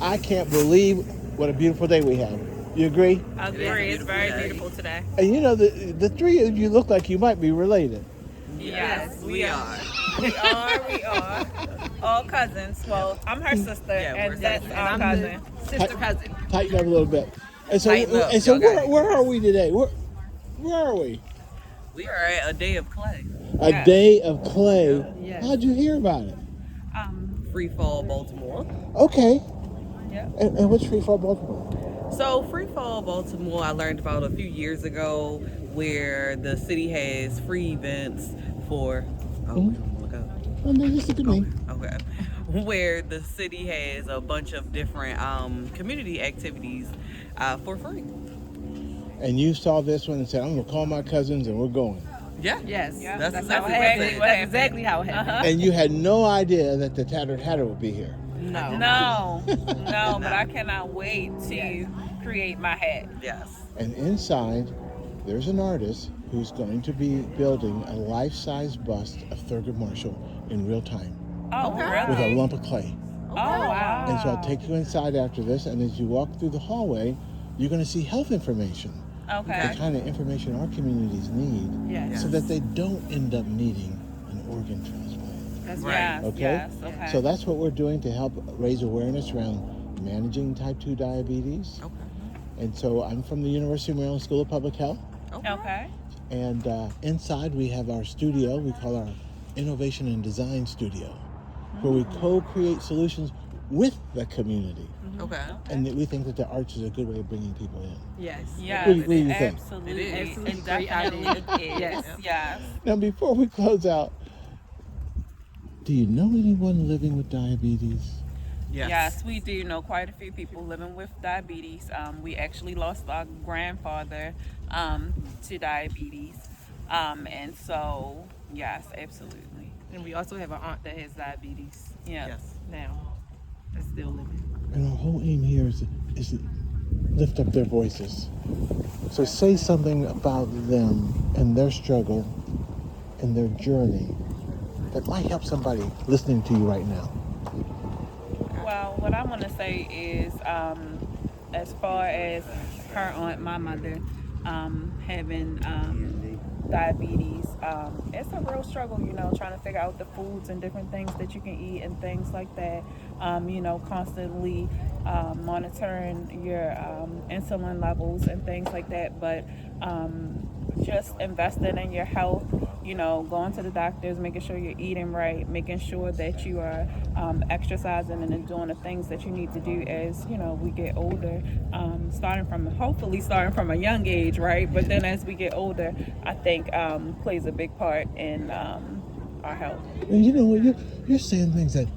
I can't believe what a beautiful day we have. You agree? Agree. It's very beautiful today. And you know, the three of you look like you might be related. Yes, We are. We are. We are. All cousins. Well, I'm her sister, Yeah, we're and that's sisters. our I'm cousin. the sister cousin. Tighten up a little bit. And so, Tighten up. and so Y'all got where it. are we today? Where are we? We are at a day of clay. A Yes. day of clay. Yes. How'd you hear about it? Free Fall Baltimore. Okay. Yeah. And what's Free Fall Baltimore? So Free Fall Baltimore, I learned about a few years ago, where the city has free events for. Oh, look up. Oh, no, just look at me. Okay. Where the city has a bunch of different community activities for free. And you saw this one and said, I'm going to call my cousins and we're going. Yeah. Yes. Yeah, That's that's exactly how what it it happened. is. That's exactly how it happened. And you had no idea that the Tattered Hatter would be here. No. No, but I cannot wait to create my hat. Yes. And inside, there's an artist who's going to be building a life-size bust of Thurgood Marshall in real time Oh, Okay. with a really? lump of clay. Oh, wow. And so I'll take you inside after this, and as you walk through the hallway, you're going to see health information, the Okay. kind of information our communities need, Yes. so that they don't end up needing an organ transplant. That's Right. right. Yes, Okay? yes, okay. So that's what we're doing to help raise awareness around managing type 2 diabetes. Okay. And so I'm from the University of Maryland School of Public Health. Okay. And inside we have our studio, we call our Innovation and Design Studio, where we co-create solutions with the community. Okay. And that we think that the arts is a good way of bringing people in. Yes. Yes, What do you think? absolutely. It is. Absolutely It great definitely idea. is. Yes. Yes. Now, before we close out, do you know anyone living with diabetes? Yes, we do know quite a few people living with diabetes. We actually lost our grandfather to diabetes. And so, yes, absolutely. And we also have an aunt that has diabetes Yeah. Yes. now. That's still living. And our whole aim here is to lift up their voices. So say something about them and their struggle and their journey that might help somebody listening to you right now. Well, what I want to say is, as far as her aunt, my mother, having diabetes, it's a real struggle, trying to figure out the foods and different things that you can eat and things like that. Constantly monitoring your insulin levels and things like that. But just investing in your health, going to the doctors, making sure you're eating right, making sure that you are exercising and then doing the things that you need to do as, we get older, hopefully starting from a young age, right? But then as we get older, I think plays a big part in our health. And you know what? You're saying things that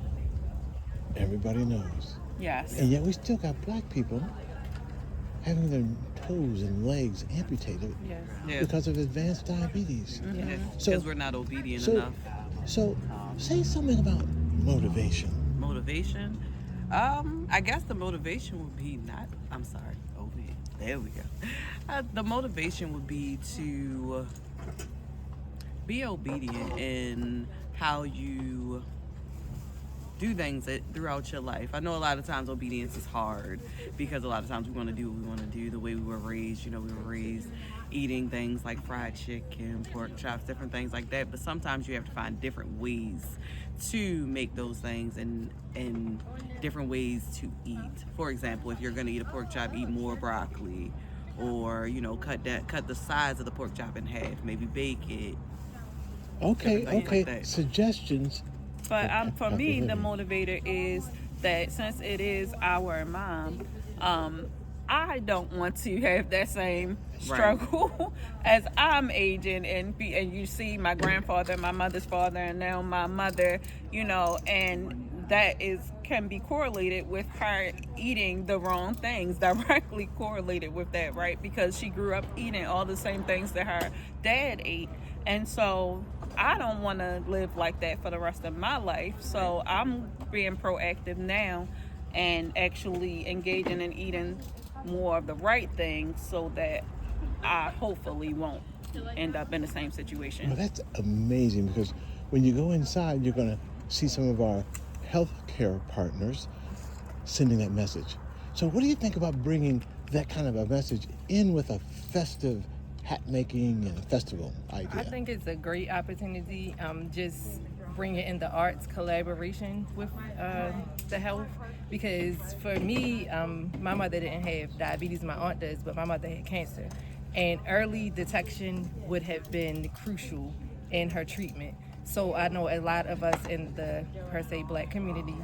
everybody knows. Yes. And yet we still got black people having their toes and legs amputated Yes. Yeah. because of advanced diabetes. So- Because we're not obedient So, enough. so say something about motivation. Motivation. I guess the motivation would be not. I'm sorry. Obedient. There we go. The motivation would be to be obedient in how you do things throughout your life. I know a lot of times obedience is hard because a lot of times we want to do what we want to do the way we were raised. We were raised eating things like fried chicken, pork chops, different things like that. But sometimes you have to find different ways to make those things and different ways to eat. For example, if you're going to eat a pork chop, eat more broccoli, or cut the size of the pork chop in half, maybe bake it. Okay, Different things okay. like that. Suggestions. But for Okay, me, go the ahead. motivator is that since it is our mom, I don't want to have that same struggle as I'm aging and you see my grandfather, my mother's father, and now my mother, and that can be correlated with her eating the wrong things, directly correlated with that, right? Because she grew up eating all the same things that her dad ate. And so I don't want to live like that for the rest of my life. So I'm being proactive now and actually engaging in eating more of the right things so that I hopefully won't end up in the same situation. Well, that's amazing because when you go inside, you're going to see some of our healthcare partners. sending that message. So what do you think about bringing that kind of a message in with a festive hat making and festival idea? I think it's a great opportunity. Just bringing in the arts collaboration with the health, because for me, my mother didn't have diabetes. My aunt does, but my mother had cancer, and early detection would have been crucial in her treatment. So I know a lot of us in the per se Black community,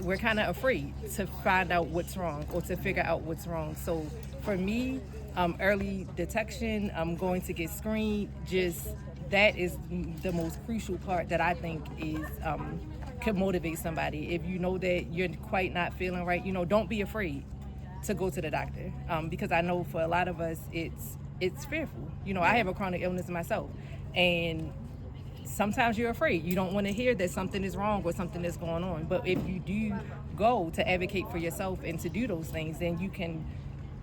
we're kind of afraid to find out what's wrong or to figure out what's wrong. So for me, early detection, going to get screened, just that is the most crucial part that I think is could motivate somebody. If you know that you're quite not feeling right, don't be afraid to go to the doctor, because I know for a lot of us it's fearful. I have a chronic illness myself, and sometimes you're afraid. You don't want to hear that something is wrong or something is going on. But if you do go to advocate for yourself and to do those things, then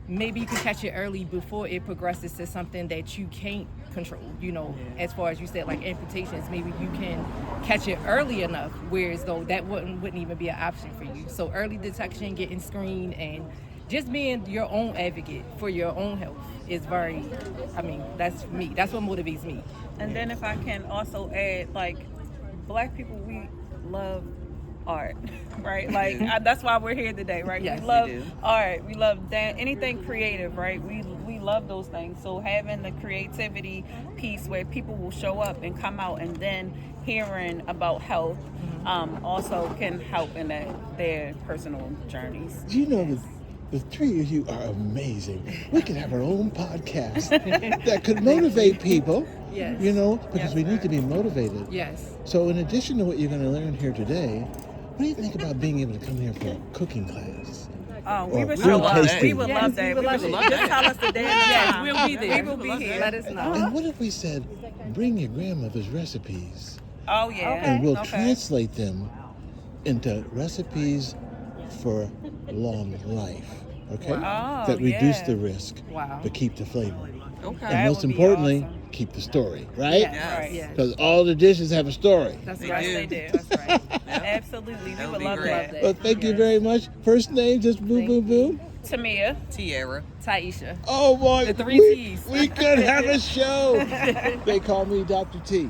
maybe you can catch it early before it progresses to something that you can't control. As far as you said, like amputations, maybe you can catch it early enough, whereas though that wouldn't even be an option for you. So early detection, getting screened, and just being your own advocate for your own health is that's me. That's what motivates me. And then if I can also add, like, Black people, we love art, right? Like, that's why we're here today, right? Yes, we love we do. art. We love anything creative, right? We love those things. So having the creativity piece where people will show up and come out, and then hearing about health also can help in their personal journeys. Do you know that the three of you are amazing? We could have our own podcast that could motivate people. Yes. Because we need to be motivated. Yes. So in addition to what you're going to learn here today, what do you think about being able to come here for a cooking class? Oh, we Or would food show up. tasting. We would Yes, love that. we would love it. Just tell us the day and the Yes, time. we'll be there. We will be here. Let us know. And what if we said, bring your grandmother's recipes, Oh yeah. and we'll Okay. translate them into recipes for long life, okay? Wow. That reduce yeah. the risk, Wow. but keep the flavor. Okay. And That most would be importantly, awesome. keep the story, right? Yes. Right. Yes. Because all the dishes have a story. That's They right. do. They do. That's right. Absolutely. We That would would be love great. that. Well, thank you very much. First name, just boom, Thank boom, boom. Tamia. Tierra. Taisha. Oh boy, The three T's. we could have a show. They call me Dr. T.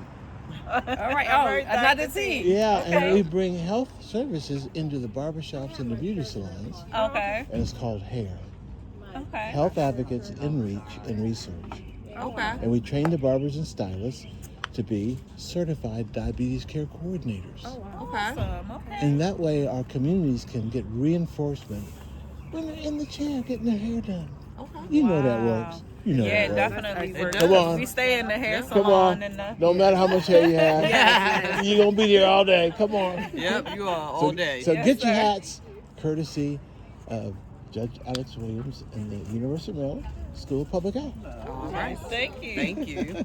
All right. All Oh, right, another Dr. T. T. Yeah, and Okay. we bring health services into the barbershops and the beauty salons, Okay. and it's called HAIR. Okay. Health Advocates in Reach and Research. Okay. And we train the barbers and stylists to be certified diabetes care coordinators. Oh, wow. Okay. Awesome. Okay. And that way our communities can get reinforcement when they're in the chair getting their hair done. Okay. You know that Wow. works. You know Yeah, that works. definitely It works. does. Come on. We stay in the hair Come salon on. and the. No matter how much hair you have, Yes. you're going to be there all day. Come on. Yep, you are all So, day. so Yes, get your sir. hats courtesy of Judge Alex Williams and the University of Maryland School of Public Health. All right. Thank you. Thank you.